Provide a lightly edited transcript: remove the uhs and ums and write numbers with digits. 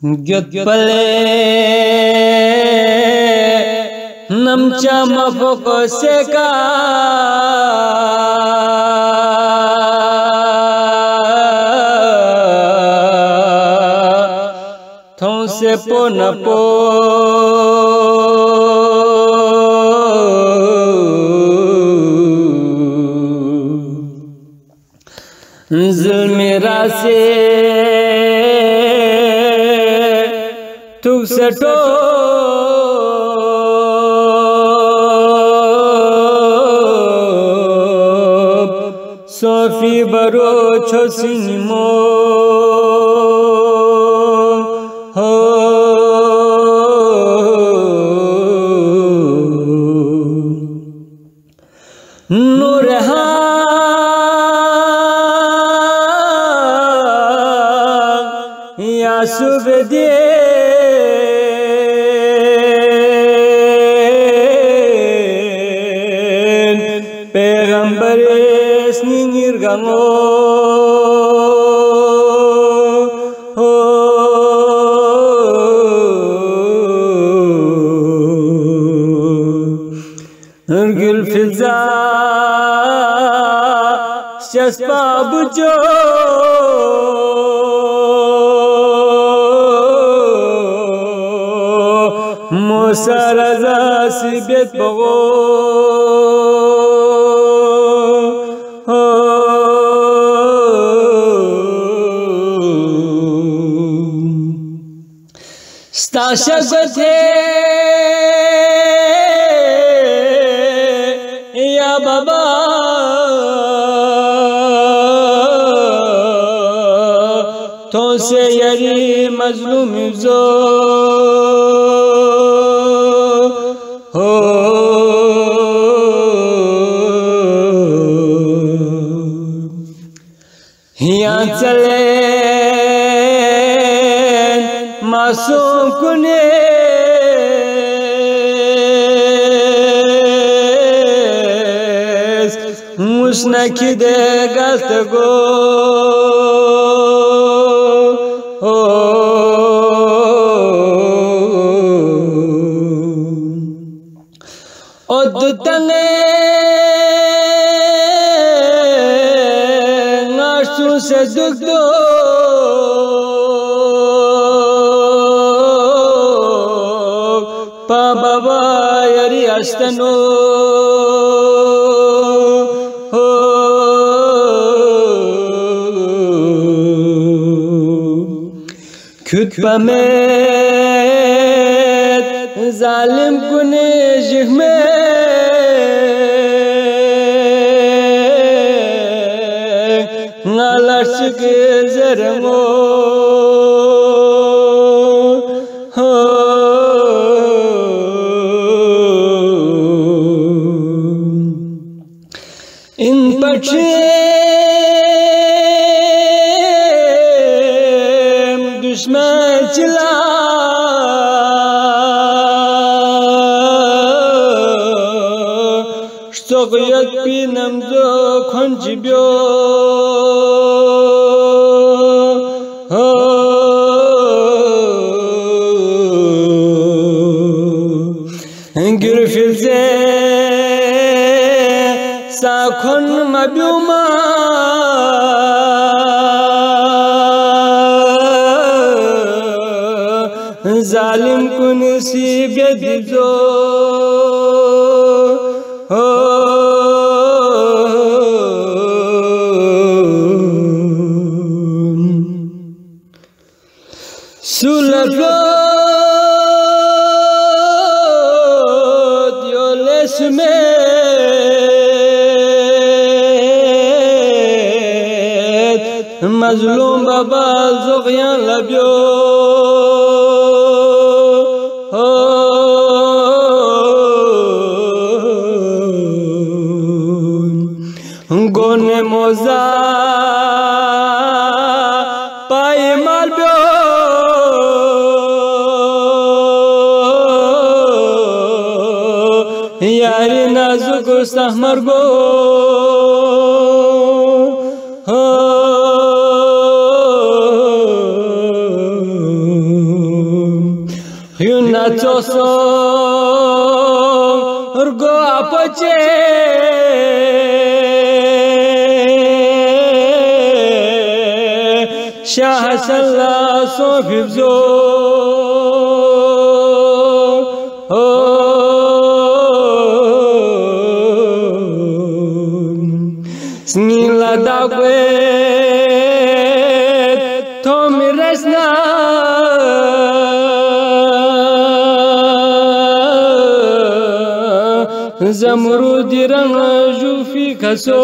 Gyotpale namcha mafoko seka thon se po na po zulmera se tu seto Sofi baro chosinimo ho nurha ya subde Pegambares ningirgango Nurgül filza Şaspa bujo Musaraza sibet bogo Stashagathe ya baba to se yari mazlum zo ho ya chale मासूम कुने मुस्नकी दे गलत गो ओदतंगे नाशु से दुगदो Baba yari astano Kütbamet zalim kune jihme Ngalarşık zermo In pachim düşman çila Что гуят пинам до кончибё Gürfilze Sakon mabiyuma Zalim kunisi bedizo Sulaflot yolesme Mazlum baba zoğyan labyo Gone moza pay malbyo Yari nazuk sahmar go oh nacoso urgo apache Shah Sallah so fibzo Snila dagwe Tomi resna Zamrudi rang jufi kaso